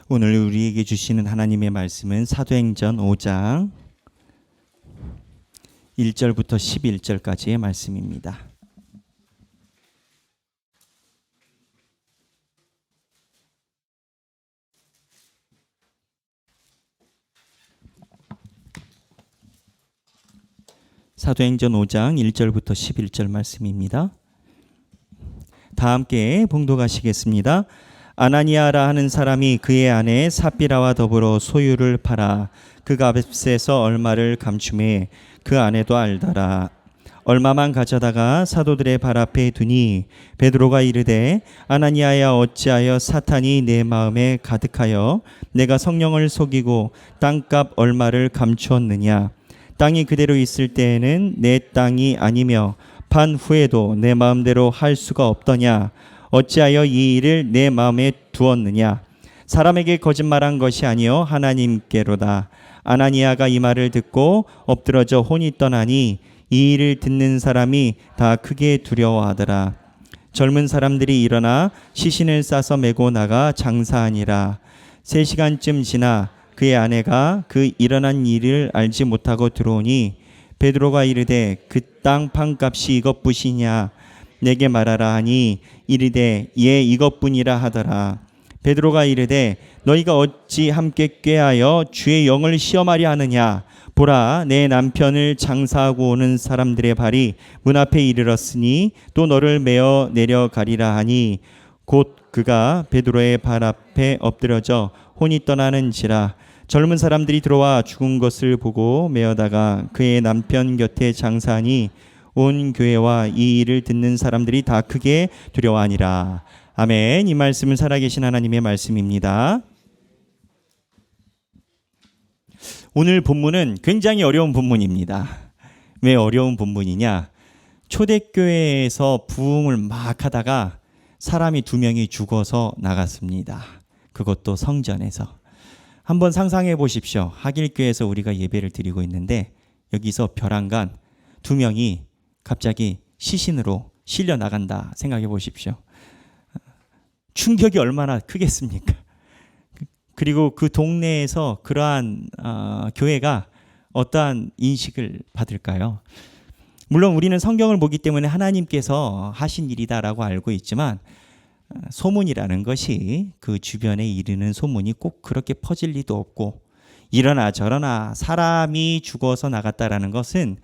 오늘 우리에게 주시는 하나님의 말씀은 사도행전 5장 1절부터 11절까지의 말씀입니다. 사도행전 5장 1절부터 11절 말씀입니다. 다 함께 봉독하시겠습니다. 아나니아라 하는 사람이 그의 아내 삽비라와 더불어 소유를 팔아 그 값에서 얼마를 감춤해 그 아내도 알더라. 얼마만 가져다가 사도들의 발 앞에 두니 베드로가 이르되 아나니아야 어찌하여 사탄이 내 마음에 가득하여 내가 성령을 속이고 땅값 얼마를 감추었느냐. 땅이 그대로 있을 때에는 내 땅이 아니며 판 후에도 내 마음대로 할 수가 없더냐. 어찌하여 이 일을 내 마음에 두었느냐. 사람에게 거짓말한 것이 아니요 하나님께로다. 아나니아가 이 말을 듣고 엎드러져 혼이 떠나니 이 일을 듣는 사람이 다 크게 두려워하더라. 젊은 사람들이 일어나 시신을 싸서 메고 나가 장사하니라. 3시간쯤 지나 그의 아내가 그 일어난 일을 알지 못하고 들어오니 베드로가 이르되 그 땅 판값이 이것뿐이냐 내게 말하라 하니 이르되 예 이것뿐이라 하더라. 베드로가 이르되 너희가 어찌 함께 꾀하여 주의 영을 시험하려 하느냐. 보라 내 남편을 장사하고 오는 사람들의 발이 문 앞에 이르렀으니 또 너를 메어 내려가리라 하니 곧 그가 베드로의 발 앞에 엎드려져 혼이 떠나는지라. 젊은 사람들이 들어와 죽은 것을 보고 메어다가 그의 남편 곁에 장사하니 온 교회와 이 일을 듣는 사람들이 다 크게 두려워하니라. 아멘. 이 말씀은 살아계신 하나님의 말씀입니다. 오늘 본문은 굉장히 어려운 본문입니다. 왜 어려운 본문이냐? 초대교회에서 부흥을 막 하다가 사람이 2명이 죽어서 나갔습니다. 그것도 성전에서. 한번 상상해 보십시오. 하길교에서 우리가 예배를 드리고 있는데 여기서 벼랑간 2명이 갑자기 시신으로 실려 나간다 생각해 보십시오. 충격이 얼마나 크겠습니까? 그리고 그 동네에서 그러한 교회가 어떠한 인식을 받을까요? 물론 우리는 성경을 보기 때문에 하나님께서 하신 일이다라고 알고 있지만 소문이라는 것이 그 주변에 이르는 소문이 꼭 그렇게 퍼질 리도 없고 이러나 저러나 사람이 죽어서 나갔다라는 것은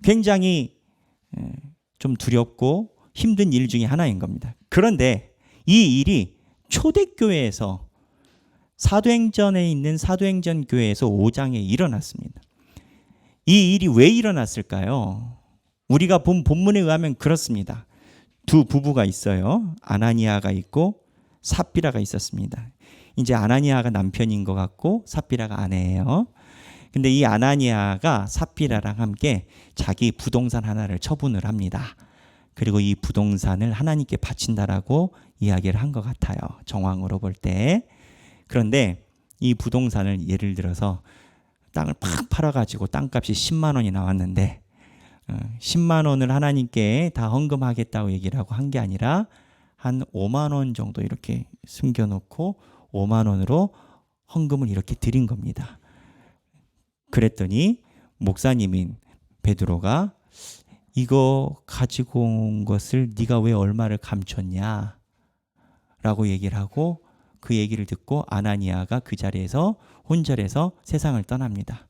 굉장히 좀 두렵고 힘든 일 중에 하나인 겁니다. 그런데 이 일이 초대교회에서 사도행전에 있는 사도행전 교회에서 5장에 일어났습니다. 이 일이 왜 일어났을까요? 우리가 본 본문에 의하면 그렇습니다. 2 부부가 있어요. 아나니아가 있고 삽비라가 있었습니다. 이제 아나니아가 남편인 것 같고 삽비라가 아내예요. 근데 이 아나니아가 삽비라랑 함께 자기 부동산 하나를 처분을 합니다. 그리고 이 부동산을 하나님께 바친다라고 이야기를 한 것 같아요. 정황으로 볼 때. 그런데 이 부동산을 예를 들어서 땅을 팍 팔아가지고 땅값이 10만 원이 나왔는데 10만 원을 하나님께 다 헌금하겠다고 얘기를 하고 한 게 아니라 한 5만 원 정도 이렇게 숨겨놓고 5만 원으로 헌금을 이렇게 드린 겁니다. 그랬더니 목사님인 베드로가 이거 가지고 온 것을 네가 왜 얼마를 감췄냐 라고 얘기를 하고 그 얘기를 듣고 아나니아가 그 자리에서 혼절해서 세상을 떠납니다.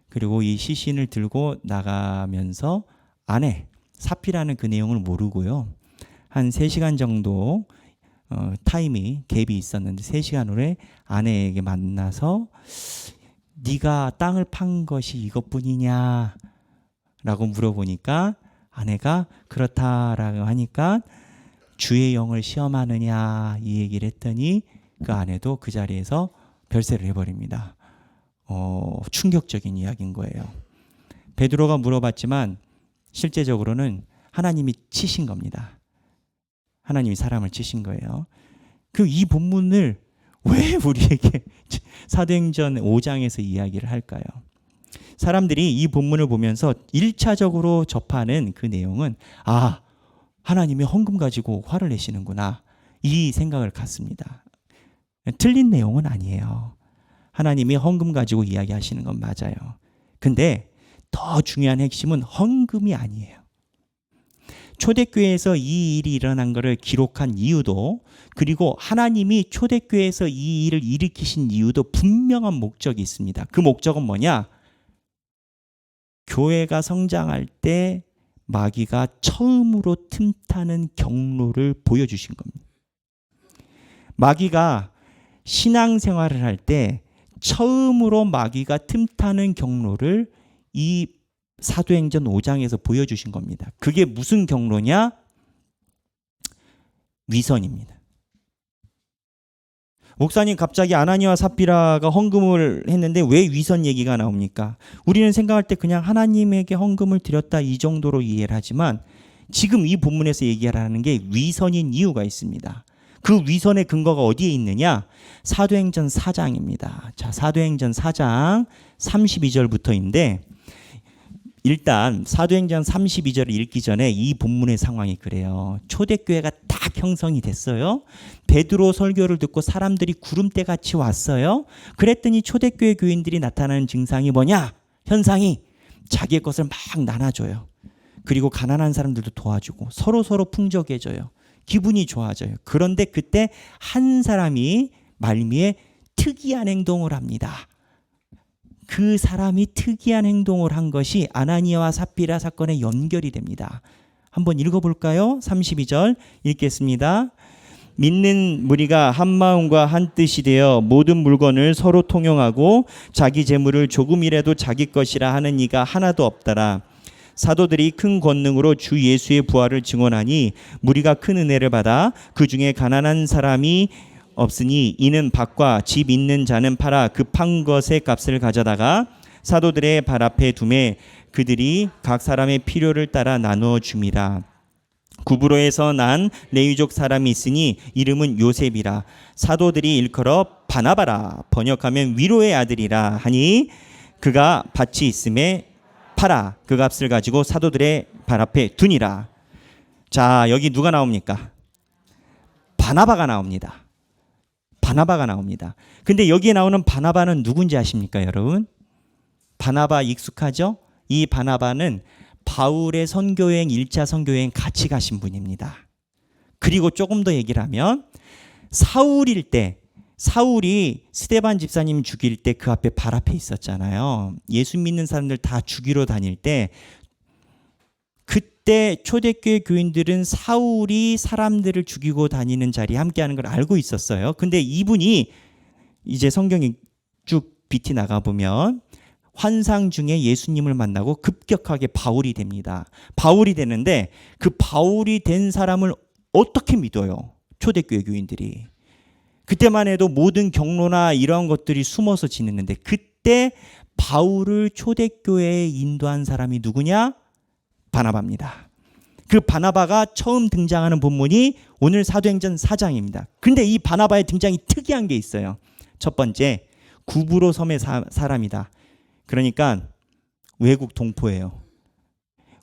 그리고 이 시신을 들고 나가면서 아내 삽비라는 그 내용을 모르고요. 한 3시간 정도 타임이 갭이 있었는데 3시간 후에 아내에게 만나서 네가 땅을 판 것이 이것뿐이냐 라고 물어보니까 아내가 그렇다라고 하니까 주의 영을 시험하느냐 이 얘기를 했더니 그 아내도 그 자리에서 별세를 해버립니다. 충격적인 이야기인 거예요. 베드로가 물어봤지만 실제적으로는 하나님이 치신 겁니다. 하나님이 사람을 치신 거예요. 이 본문을 왜 우리에게 사도행전 5장에서 이야기를 할까요? 사람들이 이 본문을 보면서 1차적으로 접하는 그 내용은 하나님이 헌금 가지고 화를 내시는구나 이 생각을 갖습니다. 틀린 내용은 아니에요. 하나님이 헌금 가지고 이야기하시는 건 맞아요. 근데 더 중요한 핵심은 헌금이 아니에요. 초대교회에서 이 일이 일어난 것을 기록한 이유도, 그리고 하나님이 초대교회에서 이 일을 일으키신 이유도 분명한 목적이 있습니다. 그 목적은 뭐냐? 교회가 성장할 때 마귀가 처음으로 틈타는 경로를 보여주신 겁니다. 마귀가 신앙생활을 할 때 처음으로 마귀가 틈타는 경로를 이 사도행전 5장에서 보여주신 겁니다. 그게 무슨 경로냐? 위선입니다. 목사님, 갑자기 아나니와 삽비라가 헌금을 했는데 왜 위선 얘기가 나옵니까? 우리는 생각할 때 그냥 하나님에게 헌금을 드렸다 이 정도로 이해를 하지만, 지금 이 본문에서 얘기하라는 게 위선인 이유가 있습니다. 그 위선의 근거가 어디에 있느냐? 사도행전 4장입니다. 자, 사도행전 4장 32절부터인데, 일단 사도행전 32절을 읽기 전에 이 본문의 상황이 그래요. 초대교회가 딱 형성이 됐어요. 베드로 설교를 듣고 사람들이 구름대같이 왔어요. 그랬더니 초대교회 교인들이 나타나는 증상이 뭐냐? 현상이 자기의 것을 막 나눠줘요. 그리고 가난한 사람들도 도와주고 서로 풍족해져요. 기분이 좋아져요. 그런데 그때 한 사람이 말미에 특이한 행동을 합니다. 그 사람이 특이한 행동을 한 것이 아나니아와 삽비라 사건에 연결이 됩니다. 한번 읽어볼까요? 32절 읽겠습니다. 믿는 무리가 한 마음과 한 뜻이 되어 모든 물건을 서로 통용하고 자기 재물을 조금이라도 자기 것이라 하는 이가 하나도 없더라. 사도들이 큰 권능으로 주 예수의 부활을 증언하니 무리가 큰 은혜를 받아 그 중에 가난한 사람이 없으니 이는 밭과 집 있는 자는 팔아 그 판 것의 값을 가져다가 사도들의 발 앞에 두매 그들이 각 사람의 필요를 따라 나누어 줍니다. 구브로에서 난 레위족 사람이 있으니 이름은 요셉이라. 사도들이 일컬어 바나바라, 번역하면 위로의 아들이라 하니 그가 밭이 있음에 팔아 그 값을 가지고 사도들의 발 앞에 두니라. 자, 여기 누가 나옵니까? 바나바가 나옵니다. 바나바가 나옵니다. 근데 여기에 나오는 바나바는 누군지 아십니까, 여러분? 바나바 익숙하죠? 이 바나바는 바울의 선교여행, 1차 선교여행 같이 가신 분입니다. 그리고 조금 더 얘기를 하면 사울일 때, 사울이 스데반 집사님 죽일 때 그 앞에 발 앞에 있었잖아요. 예수 믿는 사람들 다 죽이러 다닐 때, 그때 초대교회 교인들은 사울이 사람들을 죽이고 다니는 자리에 함께하는 걸 알고 있었어요. 근데 이분이 이제 성경이 쭉 빛이 나가보면 환상 중에 예수님을 만나고 급격하게 바울이 됩니다. 바울이 되는데 그 바울이 된 사람을 어떻게 믿어요? 초대교회 교인들이. 그때만 해도 모든 경로나 이런 것들이 숨어서 지냈는데, 그때 바울을 초대교회에 인도한 사람이 누구냐? 바나바입니다. 그 바나바가 처음 등장하는 본문이 오늘 사도행전 4장입니다. 근데 이 바나바의 등장이 특이한 게 있어요. 첫 번째, 구브로 섬의 사람이다. 그러니까 외국 동포예요.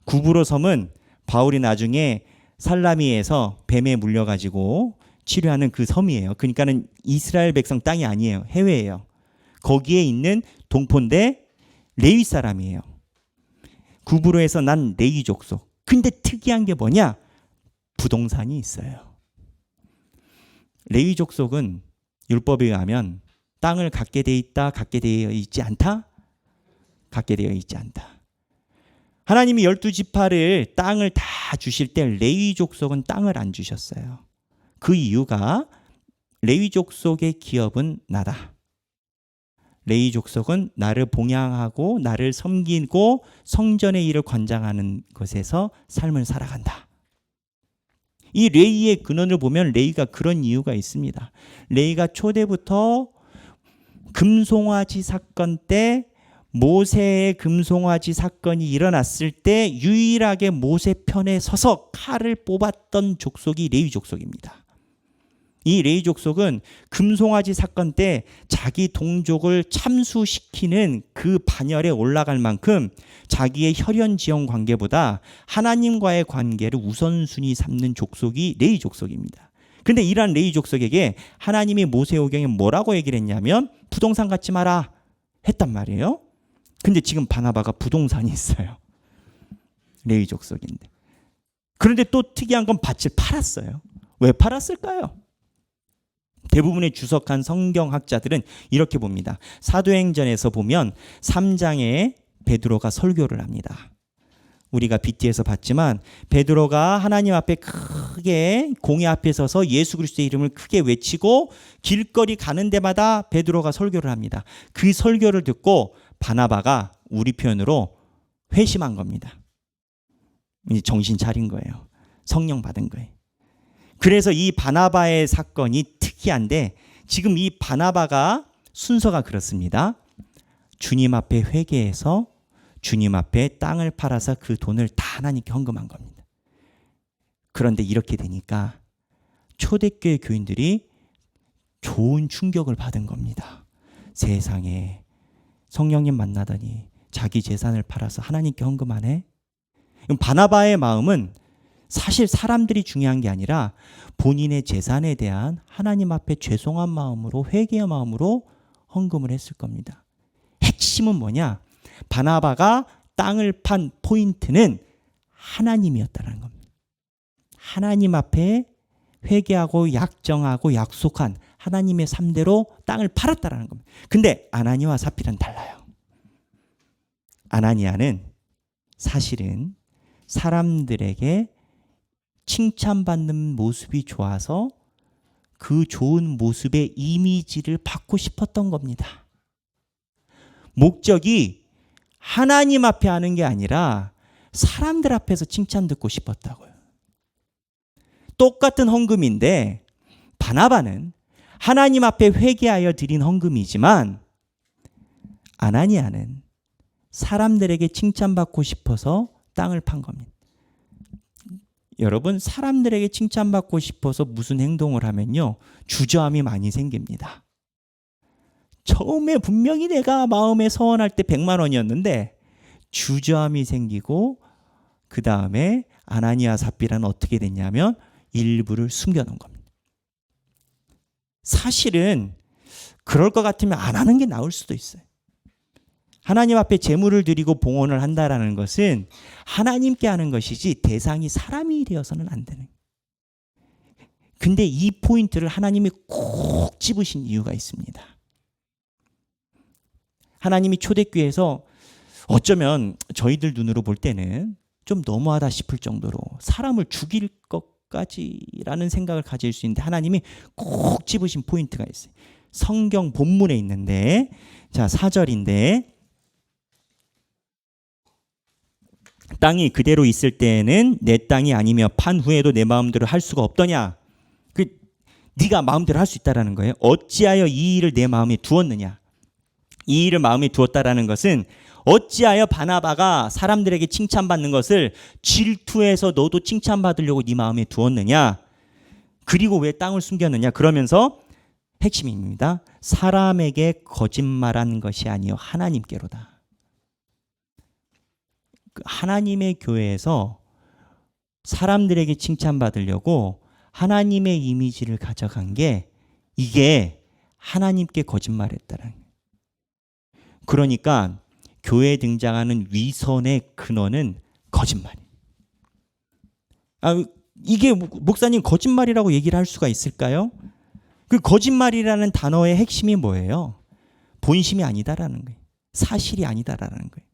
구브로 섬은 바울이 나중에 살라미에서 뱀에 물려가지고 치료하는 그 섬이에요. 그러니까는 이스라엘 백성 땅이 아니에요. 해외예요. 거기에 있는 동포인데 레위 사람이에요. 구브로에서 난 레위 족속. 근데 특이한 게 뭐냐? 부동산이 있어요. 레위 족속은 율법에 의하면 땅을 갖게 돼 있다, 갖게 되어 있지 않다? 갖게 되어 있지 않다. 하나님이 12지파를 땅을 다 주실 때 레위 족속은 땅을 안 주셨어요. 그 이유가 레위 족속의 기업은 나다. 레위 족속은 나를 봉양하고 나를 섬기고 성전의 일을 관장하는 것에서 삶을 살아간다. 이 레위의 근원을 보면 레위가 그런 이유가 있습니다. 레위가 초대부터 금송아지 사건 때, 모세의 금송아지 사건이 일어났을 때 유일하게 모세 편에 서서 칼을 뽑았던 족속이 레위 족속입니다. 이 레위 족속은 금송아지 사건 때 자기 동족을 참수시키는 그 반열에 올라갈 만큼 자기의 혈연지연 관계보다 하나님과의 관계를 우선순위 삼는 족속이 레위 족속입니다. 근데 이러한 레위 족속에게 하나님이 모세오경에 뭐라고 얘기를 했냐면 부동산 갖지 마라 했단 말이에요. 근데 지금 바나바가 부동산이 있어요. 레위 족속인데. 그런데 또 특이한 건 밭을 팔았어요. 왜 팔았을까요? 대부분의 주석한 성경학자들은 이렇게 봅니다. 사도행전에서 보면 3장에 베드로가 설교를 합니다. 우리가 BT에서 봤지만 베드로가 하나님 앞에 크게 공회 앞에 서서 예수 그리스도의 이름을 크게 외치고 길거리 가는 데마다 베드로가 설교를 합니다. 그 설교를 듣고 바나바가 우리 표현으로 회심한 겁니다. 이제 정신 차린 거예요. 성령 받은 거예요. 그래서 이 바나바의 사건이 특이한데 지금 이 바나바가 순서가 그렇습니다. 주님 앞에 회개해서 주님 앞에 땅을 팔아서 그 돈을 다 하나님께 헌금한 겁니다. 그런데 이렇게 되니까 초대교회 교인들이 좋은 충격을 받은 겁니다. 세상에 성령님 만나더니 자기 재산을 팔아서 하나님께 헌금하네. 바나바의 마음은 사실 사람들이 중요한 게 아니라 본인의 재산에 대한 하나님 앞에 죄송한 마음으로 회개의 마음으로 헌금을 했을 겁니다. 핵심은 뭐냐? 바나바가 땅을 판 포인트는 하나님이었다는 겁니다. 하나님 앞에 회개하고 약정하고 약속한 하나님의 삶대로 땅을 팔았다는 겁니다. 근데 아나니아와 삽비라는 달라요. 아나니아는 사실은 사람들에게 칭찬받는 모습이 좋아서 그 좋은 모습의 이미지를 받고 싶었던 겁니다. 목적이 하나님 앞에 하는 게 아니라 사람들 앞에서 칭찬 듣고 싶었다고요. 똑같은 헌금인데 바나바는 하나님 앞에 회개하여 드린 헌금이지만 아나니아는 사람들에게 칭찬받고 싶어서 땅을 판 겁니다. 여러분, 사람들에게 칭찬받고 싶어서 무슨 행동을 하면요, 주저함이 많이 생깁니다. 처음에 분명히 내가 마음에 서원할 때 100만 원이었는데 주저함이 생기고 그 다음에 아나니아 삽비라는 어떻게 됐냐면 일부를 숨겨놓은 겁니다. 사실은 그럴 것 같으면 안 하는 게 나을 수도 있어요. 하나님 앞에 제물을 드리고 봉헌을 한다라는 것은 하나님께 하는 것이지 대상이 사람이 되어서는 안 되는. 근데 이 포인트를 하나님이 꼭 집으신 이유가 있습니다. 하나님이 초대교회에서 어쩌면 저희들 눈으로 볼 때는 좀 너무하다 싶을 정도로 사람을 죽일 것까지라는 생각을 가질 수 있는데 하나님이 꼭 집으신 포인트가 있어요. 성경 본문에 있는데, 자, 4절인데 땅이 그대로 있을 때에는 내 땅이 아니며 판 후에도 내 마음대로 할 수가 없더냐. 네가 마음대로 할 수 있다라는 거예요. 어찌하여 이 일을 내 마음에 두었느냐. 이 일을 마음에 두었다라는 것은 어찌하여 바나바가 사람들에게 칭찬받는 것을 질투해서 너도 칭찬받으려고 네 마음에 두었느냐. 그리고 왜 땅을 숨겼느냐. 그러면서 핵심입니다. 사람에게 거짓말한 것이 아니요 하나님께로다. 하나님의 교회에서 사람들에게 칭찬받으려고 하나님의 이미지를 가져간 게 이게 하나님께 거짓말했다는 거예요. 그러니까 교회에 등장하는 위선의 근원은 거짓말이에요. 이게 목사님 거짓말이라고 얘기를 할 수가 있을까요? 그 거짓말이라는 단어의 핵심이 뭐예요? 본심이 아니다라는 거예요. 사실이 아니다라는 거예요.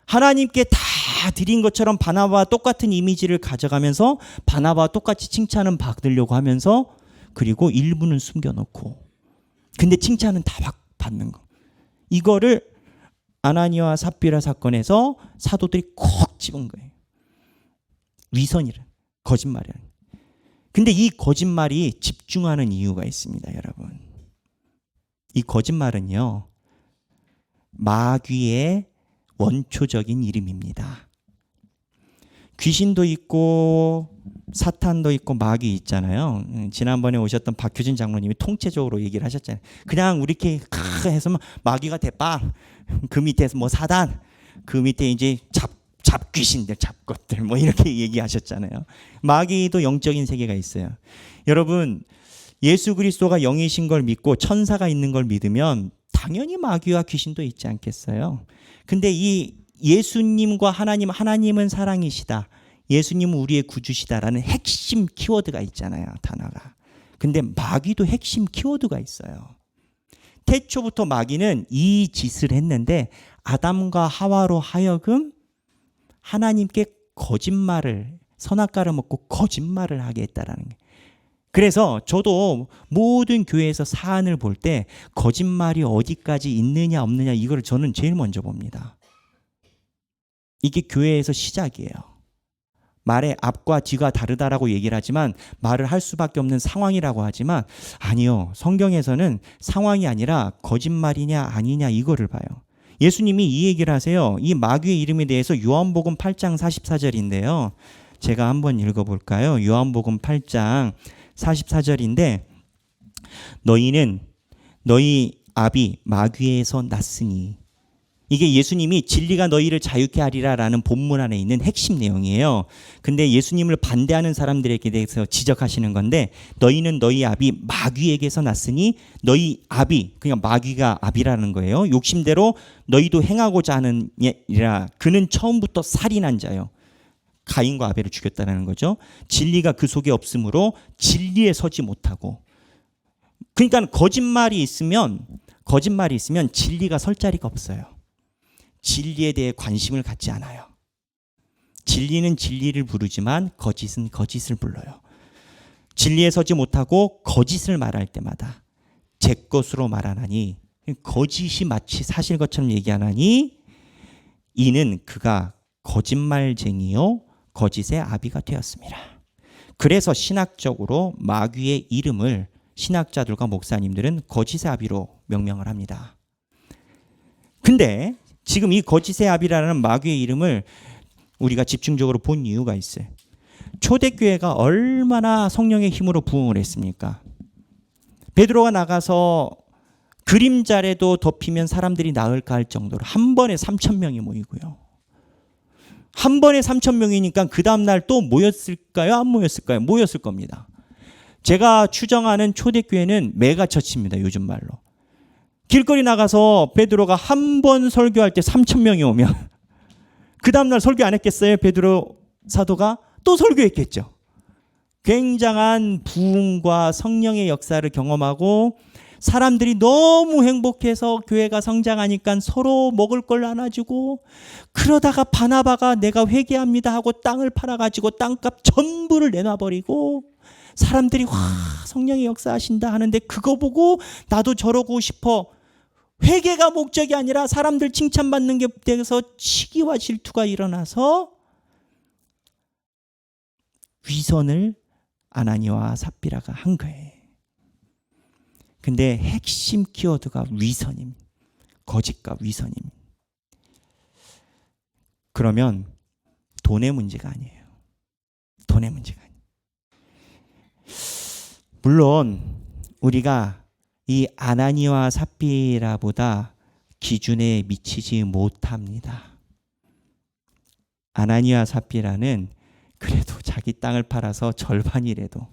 하나님께 다 드린 것처럼 바나바와 똑같은 이미지를 가져가면서 바나바와 똑같이 칭찬은 받으려고 하면서 그리고 일부는 숨겨놓고 근데 칭찬은 다 받는 거. 이거를 아나니아와 삽비라 사건에서 사도들이 콕 집은 거예요. 위선이란 거짓말이란. 근데 이 거짓말이 집중하는 이유가 있습니다, 여러분. 이 거짓말은요, 마귀의 원초적인 이름입니다. 귀신도 있고 사탄도 있고 마귀 있잖아요. 지난번에 오셨던 박효진 장로님이 통째적으로 얘기를 하셨잖아요. 그냥 우리 이렇게 해서 마귀가 대빵, 그 밑에서 뭐 사단, 그 밑에 이제 잡귀신들, 잡것들 뭐 이렇게 얘기하셨잖아요. 마귀도 영적인 세계가 있어요. 여러분, 예수 그리스도가 영이신 걸 믿고 천사가 있는 걸 믿으면 당연히 마귀와 귀신도 있지 않겠어요? 근데 이 예수님과 하나님은 사랑이시다, 예수님은 우리의 구주시다라는 핵심 키워드가 있잖아요, 단어가. 근데 마귀도 핵심 키워드가 있어요. 태초부터 마귀는 이 짓을 했는데 아담과 하와로 하여금 하나님께 거짓말을, 선악과를 먹고 거짓말을 하게 했다라는 거예요. 그래서 저도 모든 교회에서 사안을 볼 때 거짓말이 어디까지 있느냐 없느냐 이걸 저는 제일 먼저 봅니다. 이게 교회에서 시작이에요. 말의 앞과 뒤가 다르다라고 얘기를 하지만, 말을 할 수밖에 없는 상황이라고 하지만, 아니요, 성경에서는 상황이 아니라 거짓말이냐 아니냐 이거를 봐요. 예수님이 이 얘기를 하세요. 이 마귀의 이름에 대해서 요한복음 8장 44절인데요. 제가 한번 읽어볼까요? 요한복음 8장 44절인데, 너희는 너희 아비 마귀에서 났으니, 이게 예수님이 진리가 너희를 자유케 하리라라는 본문 안에 있는 핵심 내용이에요. 근데 예수님을 반대하는 사람들에게 대해서 지적하시는 건데, 너희는 너희 아비 마귀에게서 났으니, 너희 아비, 그냥 마귀가 아비라는 거예요. 욕심대로 너희도 행하고자 하는 이라. 그는 처음부터 살인한 자요. 가인과 아벨을 죽였다는 거죠. 진리가 그 속에 없으므로 진리에 서지 못하고. 그러니까 거짓말이 있으면 진리가 설 자리가 없어요. 진리에 대해 관심을 갖지 않아요. 진리는 진리를 부르지만 거짓은 거짓을 불러요. 진리에 서지 못하고 거짓을 말할 때마다 제 것으로 말하나니, 거짓이 마치 사실 것처럼 얘기하나니, 이는 그가 거짓말쟁이요 거짓의 아비가 되었습니다. 그래서 신학적으로 마귀의 이름을 신학자들과 목사님들은 거짓의 아비로 명명을 합니다. 근데 지금 이 거짓의 아비라는 마귀의 이름을 우리가 집중적으로 본 이유가 있어요. 초대교회가 얼마나 성령의 힘으로 부흥을 했습니까? 베드로가 나가서 그림자라도 덮이면 사람들이 나을까 할 정도로 한 번에 3,000명이 모이고요. 한 번에 3,000명이니까 그 다음날 또 모였을까요? 안 모였을까요? 모였을 겁니다. 제가 추정하는 초대교회는 메가처치입니다, 요즘 말로. 길거리 나가서 베드로가 한 번 설교할 때 3,000명이 오면 그 다음날 설교 안 했겠어요? 베드로 사도가 또 설교했겠죠. 굉장한 부흥과 성령의 역사를 경험하고 사람들이 너무 행복해서 교회가 성장하니까 서로 먹을 걸 나눠주고, 그러다가 바나바가 내가 회개합니다 하고 땅을 팔아가지고 땅값 전부를 내놔버리고, 사람들이 와 성령의 역사하신다 하는데 그거 보고 나도 저러고 싶어. 회개가 목적이 아니라 사람들 칭찬받는 게 돼서 시기와 질투가 일어나서 위선을 아나니와 삽비라가 한 거예요. 근데 핵심 키워드가 위선임, 거짓과 위선임. 그러면 돈의 문제가 아니에요. 돈의 문제가 아니에요. 물론 우리가 이 아나니와 삽비라보다 기준에 미치지 못합니다. 아나니와 삽비라는 그래도 자기 땅을 팔아서 절반이라도,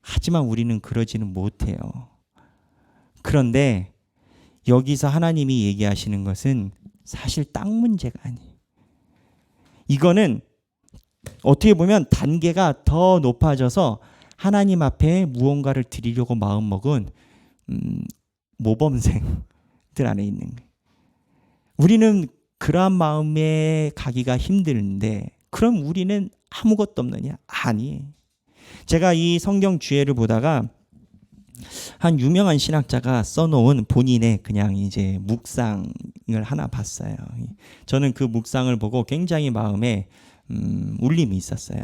하지만 우리는 그러지는 못해요. 그런데 여기서 하나님이 얘기하시는 것은 사실 땅 문제가 아니에요. 이거는 어떻게 보면 단계가 더 높아져서 하나님 앞에 무언가를 드리려고 마음먹은 모범생들 안에 있는 거예요. 우리는 그러한 마음에 가기가 힘든데, 그럼 우리는 아무것도 없느냐? 아니. 제가 이 성경 주제를 보다가 한 유명한 신학자가 써놓은 본인의 그냥 이제 묵상을 하나 봤어요. 저는 그 묵상을 보고 굉장히 마음에 울림이 있었어요.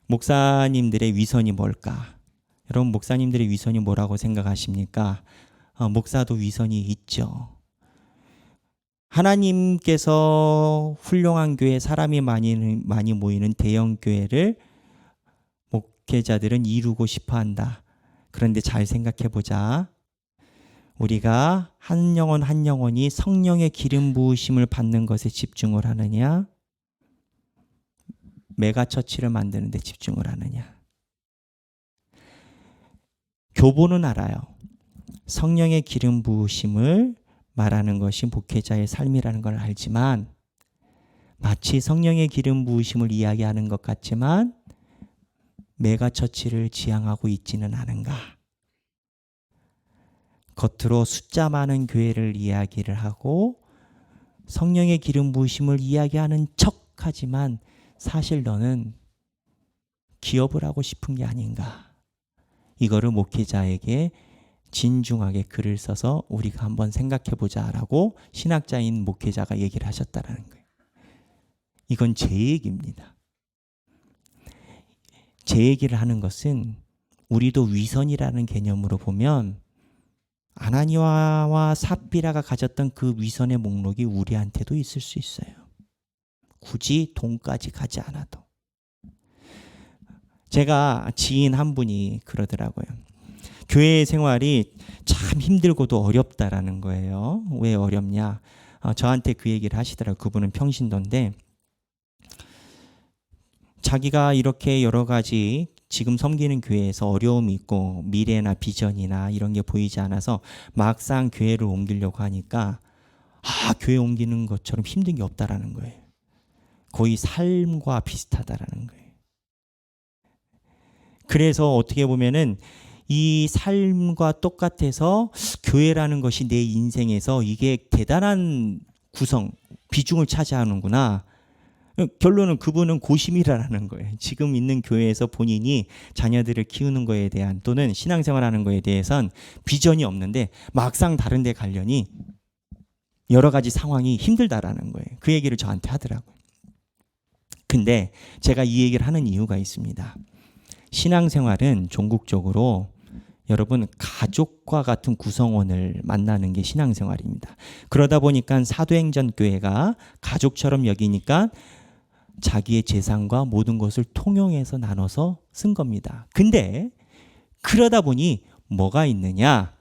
목사님들의 위선이 뭘까? 여러분, 목사님들의 위선이 뭐라고 생각하십니까? 목사도 위선이 있죠. 하나님께서 훌륭한 교회, 사람이 많이 모이는 대형 교회를 목회자들은 이루고 싶어 한다. 그런데 잘 생각해 보자. 우리가 한 영혼 한 영혼이 성령의 기름 부으심을 받는 것에 집중을 하느냐, 메가처치를 만드는 데 집중을 하느냐. 교보는 알아요. 성령의 기름 부으심을 말하는 것이 목회자의 삶이라는 걸 알지만 마치 성령의 기름 부으심을 이야기하는 것 같지만 메가처치를 지향하고 있지는 않은가. 겉으로 숫자 많은 교회를 이야기를 하고 성령의 기름 부으심을 이야기하는 척하지만 사실 너는 기업을 하고 싶은 게 아닌가. 이거를 목회자에게 진중하게 글을 써서 우리가 한번 생각해보자라고 신학자인 목회자가 얘기를 하셨다는 거예요. 이건 제 얘기입니다. 제 얘기를 하는 것은 우리도 위선이라는 개념으로 보면 아나니아와 삽비라가 가졌던 그 위선의 목록이 우리한테도 있을 수 있어요. 굳이 돈까지 가지 않아도. 제가 지인 한 분이 그러더라고요. 교회 생활이 참 힘들고도 어렵다라는 거예요. 왜 어렵냐? 저한테 그 얘기를 하시더라고요. 그분은 평신도인데 자기가 이렇게 여러 가지 지금 섬기는 교회에서 어려움이 있고 미래나 비전이나 이런 게 보이지 않아서 막상 교회를 옮기려고 하니까 교회 옮기는 것처럼 힘든 게 없다라는 거예요. 거의 삶과 비슷하다라는 거예요. 그래서 어떻게 보면은 이 삶과 똑같아서 교회라는 것이 내 인생에서 이게 대단한 구성, 비중을 차지하는구나. 결론은 그분은 고심이라는 거예요. 지금 있는 교회에서 본인이 자녀들을 키우는 거에 대한 또는 신앙생활하는 거에 대해선 비전이 없는데 막상 다른 데 가려니 여러 가지 상황이 힘들다라는 거예요. 그 얘기를 저한테 하더라고요. 근데 제가 이 얘기를 하는 이유가 있습니다. 신앙생활은 종국적으로 여러분 가족과 같은 구성원을 만나는 게 신앙생활입니다. 그러다 보니까 사도행전 교회가 가족처럼 여기니까 자기의 재산과 모든 것을 통용해서 나눠서 쓴 겁니다. 근데 그러다 보니 뭐가 있느냐?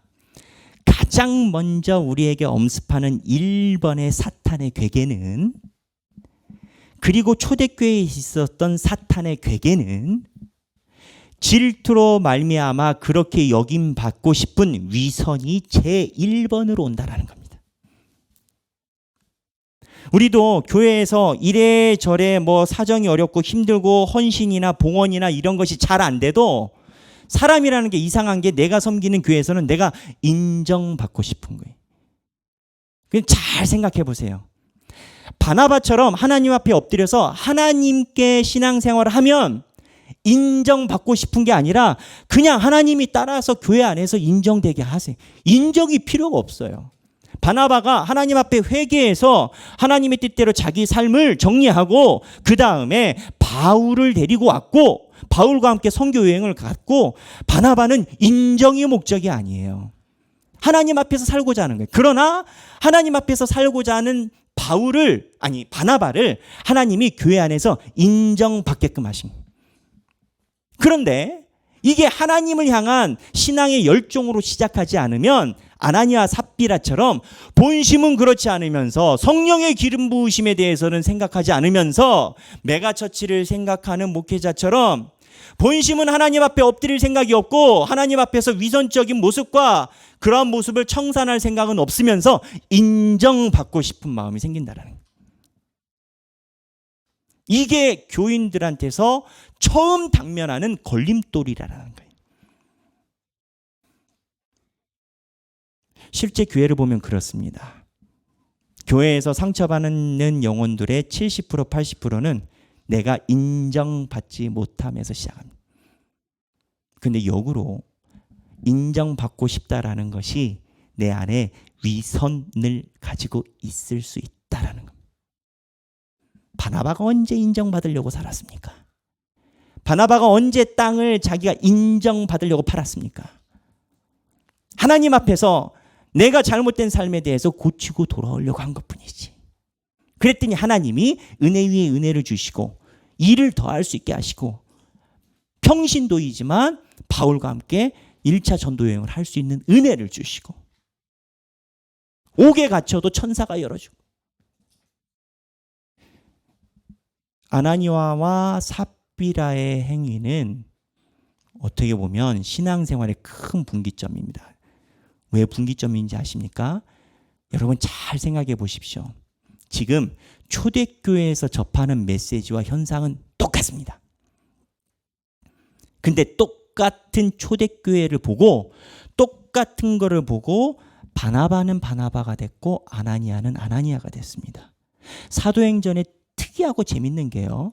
가장 먼저 우리에게 엄습하는 1번의 사탄의 괴계는, 그리고 초대교회에 있었던 사탄의 괴계는 질투로 말미암아 그렇게 여김받고 싶은 위선이 제1번으로 온다라는 겁니다. 우리도 교회에서 이래저래 사정이 어렵고 힘들고 헌신이나 봉헌이나 이런 것이 잘 안 돼도 사람이라는 게 이상한 게 내가 섬기는 교회에서는 내가 인정받고 싶은 거예요. 그냥 잘 생각해 보세요. 바나바처럼 하나님 앞에 엎드려서 하나님께 신앙생활을 하면 인정받고 싶은 게 아니라 그냥 하나님이 따라서 교회 안에서 인정되게 하세요. 인정이 필요가 없어요. 바나바가 하나님 앞에 회개해서 하나님의 뜻대로 자기 삶을 정리하고 그 다음에 바울을 데리고 왔고 바울과 함께 선교 여행을 갔고, 바나바는 인정이 목적이 아니에요. 하나님 앞에서 살고자 하는 거예요. 그러나 하나님 앞에서 살고자 하는 바나바를 하나님이 교회 안에서 인정받게끔 하신 거예요. 그런데 이게 하나님을 향한 신앙의 열정으로 시작하지 않으면 아나니아 삽비라처럼 본심은 그렇지 않으면서 성령의 기름 부으심에 대해서는 생각하지 않으면서 메가처치를 생각하는 목회자처럼 본심은 하나님 앞에 엎드릴 생각이 없고 하나님 앞에서 위선적인 모습과 그러한 모습을 청산할 생각은 없으면서 인정받고 싶은 마음이 생긴다는 거예요. 이게 교인들한테서 처음 당면하는 걸림돌이라는 거예요. 실제 교회를 보면 그렇습니다. 교회에서 상처받는 영혼들의 70% 80%는 내가 인정받지 못함에서 시작합니다. 근데 역으로 인정받고 싶다라는 것이 내 안에 위선을 가지고 있을 수 있다라는 겁니다. 바나바가 언제 인정받으려고 살았습니까? 바나바가 언제 땅을 자기가 인정받으려고 팔았습니까? 하나님 앞에서 내가 잘못된 삶에 대해서 고치고 돌아오려고 한 것뿐이지. 그랬더니 하나님이 은혜 위에 은혜를 주시고 일을 더할 수 있게 하시고 평신도이지만 바울과 함께 1차 전도 여행을 할 수 있는 은혜를 주시고 옥에 갇혀도 천사가 열어주고. 아나니아와 삽비라의 행위는 어떻게 보면 신앙생활의 큰 분기점입니다. 왜 분기점인지 아십니까? 여러분 잘 생각해 보십시오. 지금 초대교회에서 접하는 메시지와 현상은 똑같습니다. 근데 똑같은 초대교회를 보고 똑같은 거를 보고 바나바는 바나바가 됐고 아나니아는 아나니아가 됐습니다. 사도행전에 특이하고 재밌는 게요.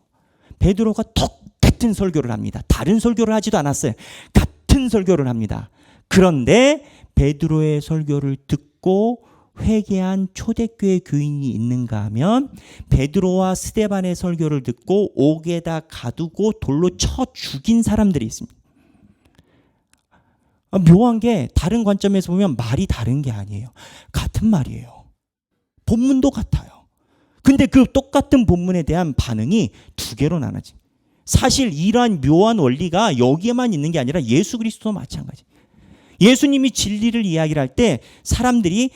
베드로가 똑같은 설교를 합니다. 다른 설교를 하지도 않았어요. 같은 설교를 합니다. 그런데 베드로의 설교를 듣고 회개한 초대교회 교인이 있는가 하면 베드로와 스데반의 설교를 듣고 옥에다 가두고 돌로 쳐 죽인 사람들이 있습니다. 묘한 게 다른 관점에서 보면 말이 다른 게 아니에요. 같은 말이에요. 본문도 같아요. 근데 그 똑같은 본문에 대한 반응이 두 개로 나눠집니다. 사실 이러한 묘한 원리가 여기에만 있는 게 아니라 예수 그리스도도 마찬가지. 예수님이 진리를 이야기를 할 때 사람들이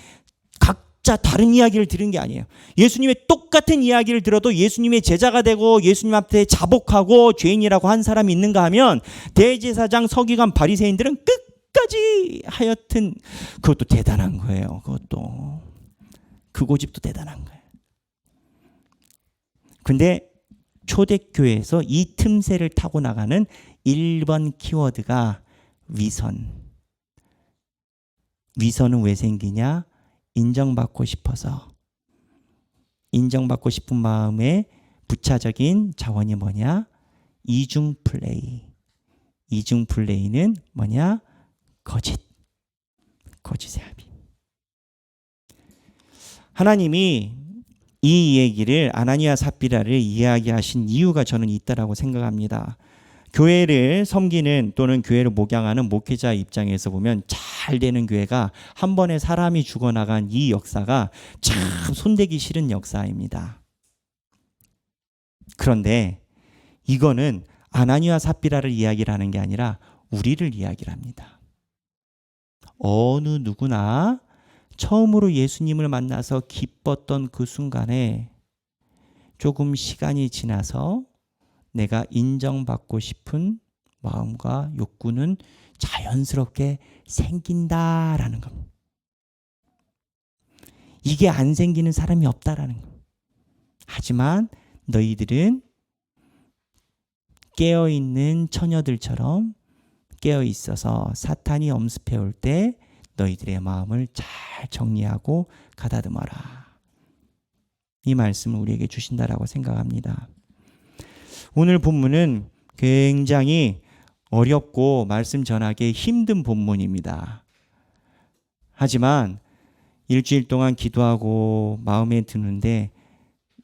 각자 다른 이야기를 들은 게 아니에요. 예수님의 똑같은 이야기를 들어도 예수님의 제자가 되고 예수님 앞에 자복하고 죄인이라고 한 사람이 있는가 하면 대제사장, 서기관, 바리새인들은 끝까지 하여튼 그것도 대단한 거예요. 그것도 그 고집도 대단한 거예요. 근데 초대교회에서 이 틈새를 타고 나가는 1번 키워드가 위선. 위선은 왜 생기냐? 인정받고 싶어서. 인정받고 싶은 마음의 부차적인 자원이 뭐냐? 이중 플레이. 이중 플레이는 뭐냐? 거짓의 합의. 하나님이 이 얘기를 아나니아 삽비라를 이야기하신 이유가 저는 있다라고 생각합니다. 교회를 섬기는 또는 교회를 목양하는 목회자 입장에서 보면 잘 되는 교회가 한 번에 사람이 죽어나간 이 역사가 참 손대기 싫은 역사입니다. 그런데 이거는 아나니아 삽비라를 이야기를 하는 게 아니라 우리를 이야기를 합니다. 어느 누구나 처음으로 예수님을 만나서 기뻤던 그 순간에 조금 시간이 지나서 내가 인정받고 싶은 마음과 욕구는 자연스럽게 생긴다라는 겁니다. 이게 안 생기는 사람이 없다라는 겁니다. 하지만 너희들은 깨어있는 처녀들처럼 깨어있어서 사탄이 엄습해올 때 너희들의 마음을 잘 정리하고 가다듬어라. 이 말씀을 우리에게 주신다라고 생각합니다. 오늘 본문은 굉장히 어렵고 말씀 전하기 힘든 본문입니다. 하지만 일주일 동안 기도하고 마음에 드는데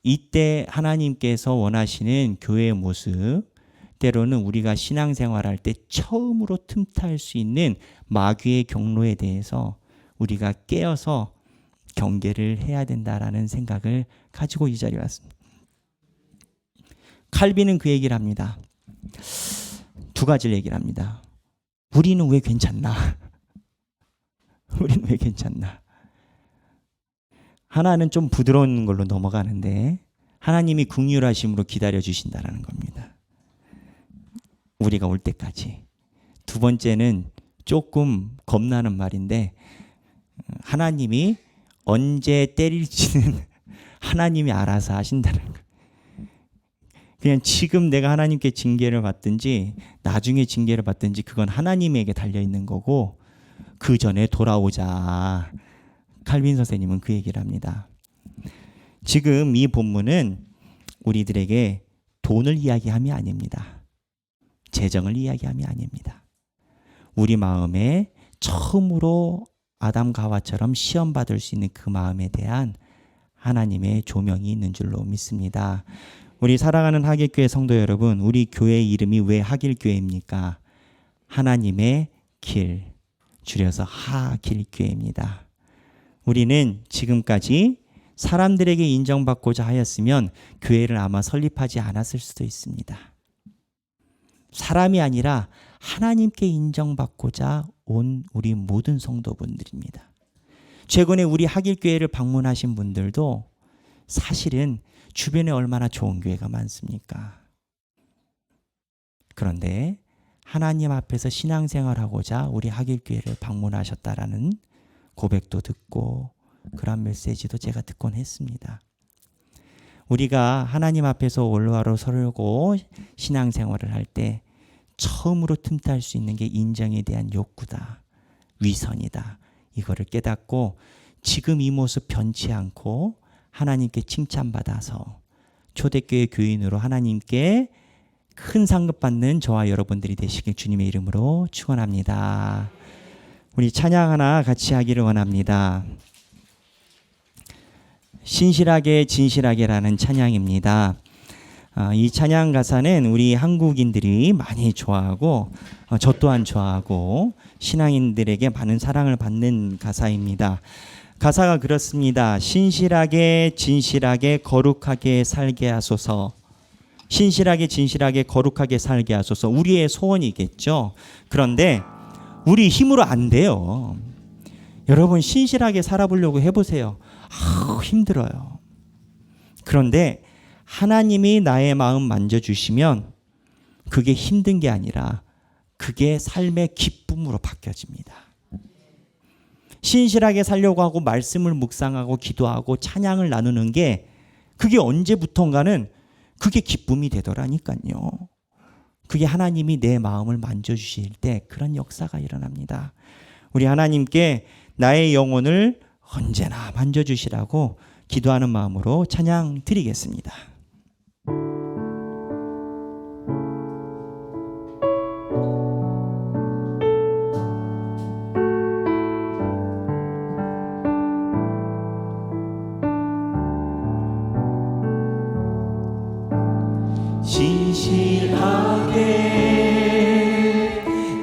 이때 하나님께서 원하시는 교회의 모습, 때로는 우리가 신앙생활할 때 처음으로 틈탈 수 있는 마귀의 경로에 대해서 우리가 깨어서 경계를 해야 된다라는 생각을 가지고 이 자리에 왔습니다. 칼빈은 그 얘기를 합니다. 두 가지를 얘기를 합니다. 우리는 왜 괜찮나? 우리는 왜 괜찮나? 하나는 좀 부드러운 걸로 넘어가는데 하나님이 긍휼하심으로 기다려 주신다라는 겁니다. 우리가 올 때까지. 두 번째는 조금 겁나는 말인데 하나님이 언제 때릴지는 하나님이 알아서 하신다는 거예요. 그냥 지금 내가 하나님께 징계를 받든지 나중에 징계를 받든지 그건 하나님에게 달려있는 거고 그 전에 돌아오자. 칼빈 선생님은 그 얘기를 합니다. 지금 이 본문은 우리들에게 돈을 이야기함이 아닙니다. 재정을 이야기함이 아닙니다. 우리 마음에 처음으로 아담과 하와처럼 시험받을 수 있는 그 마음에 대한 하나님의 조명이 있는 줄로 믿습니다. 우리 사랑하는 하길교회 성도 여러분, 우리 교회 이름이 왜 하길교회입니까? 하나님의 길, 줄여서 하길교회입니다. 우리는 지금까지 사람들에게 인정받고자 하였으면 교회를 아마 설립하지 않았을 수도 있습니다. 사람이 아니라 하나님께 인정받고자 온 우리 모든 성도분들입니다. 최근에 우리 하길교회를 방문하신 분들도 사실은 주변에 얼마나 좋은 교회가 많습니까? 그런데 하나님 앞에서 신앙생활하고자 우리 하길교회를 방문하셨다라는 고백도 듣고 그런 메시지도 제가 듣곤 했습니다. 우리가 하나님 앞에서 올바로 서려고 신앙생활을 할 때 처음으로 틈탈 수 있는 게 인정에 대한 욕구다. 위선이다. 이거를 깨닫고 지금 이 모습 변치 않고 하나님께 칭찬받아서 초대교회 교인으로 하나님께 큰 상급 받는 저와 여러분들이 되시길 주님의 이름으로 축원합니다. 우리 찬양 하나 같이 하기를 원합니다. 신실하게 진실하게라는 찬양입니다. 이 찬양 가사는 우리 한국인들이 많이 좋아하고 저 또한 좋아하고 신앙인들에게 많은 사랑을 받는 가사입니다. 가사가 그렇습니다. 신실하게 진실하게 거룩하게 살게 하소서. 신실하게 진실하게 거룩하게 살게 하소서. 우리의 소원이겠죠. 그런데 우리 힘으로 안 돼요. 여러분 신실하게 살아보려고 해보세요. 힘들어요. 그런데 하나님이 나의 마음 만져주시면 그게 힘든 게 아니라 그게 삶의 기쁨으로 바뀌어집니다. 신실하게 살려고 하고 말씀을 묵상하고 기도하고 찬양을 나누는 게 그게 언제부턴가는 그게 기쁨이 되더라니까요. 그게 하나님이 내 마음을 만져주실 때 그런 역사가 일어납니다. 우리 하나님께 나의 영혼을 언제나 만져주시라고 기도하는 마음으로 찬양 드리겠습니다. 진실하게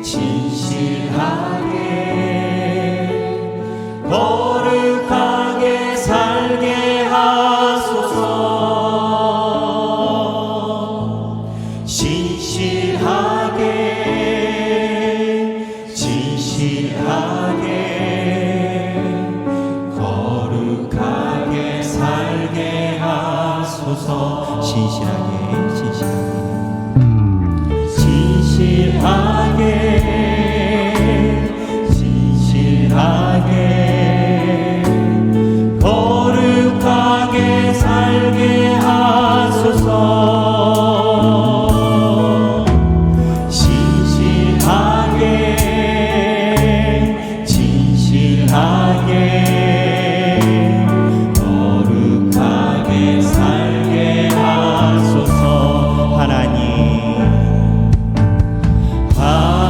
진실하게 거룩하게 살게 하소서. 진실하게 진실하게 거룩하게 살게 하소서. 진실하게 진실하게 거룩하게 살게 하소서. 진실하게 진실하게 거룩하게 살게 하소서. 하나님 하나님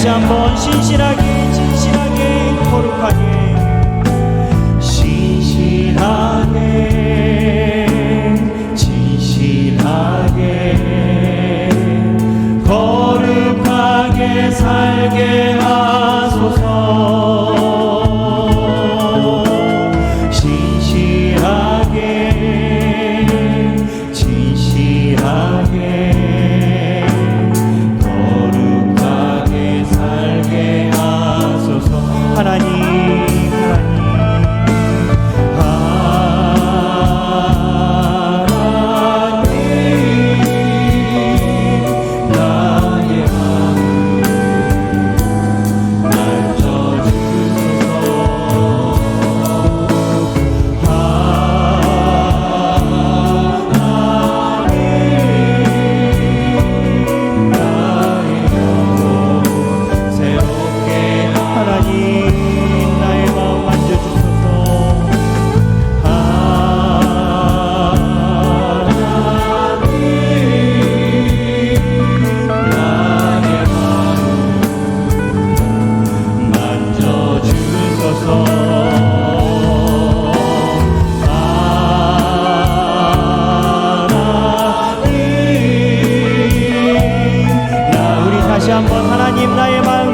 다시 한번 신실하게 진실하게 거룩하게 신실하게 진실하게 거룩하게 살게 하소서. 신실하게 진실하게 거룩하게 살게 하소서. 하나님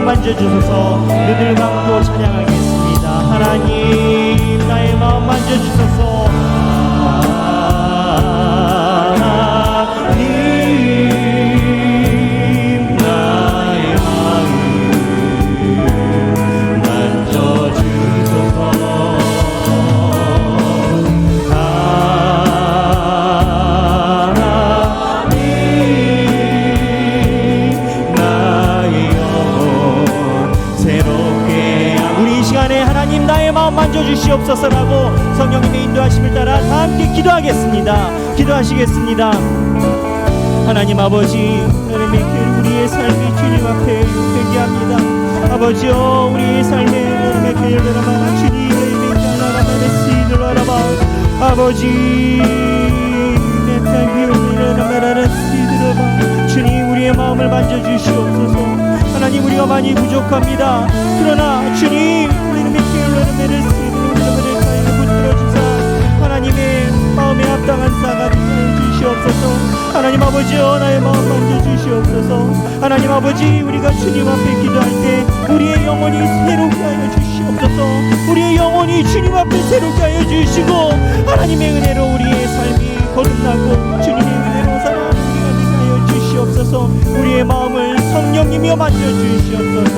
만져주소서. 눈을 감고 찬양하겠습니다. 하나님 나의 마음 만져주소서. 하나님 나의 마음 만져주소서. 하나님 나의 마음 만져주시옵소서라고 성령님의 인도하심을 따라 다 함께 기도하겠습니다. 기도하시겠습니다. 하나님 아버지, 하나님의 우리의 삶이 주님 앞에 회개합니다. 아버지여, 우리의 삶에 하나님의 교회를 주님의 나라만의 시를 알아봐. 아버지 내 땅에 나라만의 시를 알아봐. 주님 우리의 마음을 만져주시옵소서. 하나님 우리가 많이 부족합니다. 그러나 주님 하나님의 마음에 합당한 사가 주시옵소서. 하나님 아버지여, 나의 마음 만져주시옵소서. 하나님 아버지, 우리가 주님 앞에 기도할 때 우리의 영혼이 새롭게 하여 주시옵소서. 우리의 영혼이 주님 앞에 새롭게 하여 주시고 하나님의 은혜로 우리의 삶이 거듭나고 주님의 은혜로 살아가는 우리가 되게 하여 주시옵소서. 우리의 마음을 성령님이여 만져주시옵소서.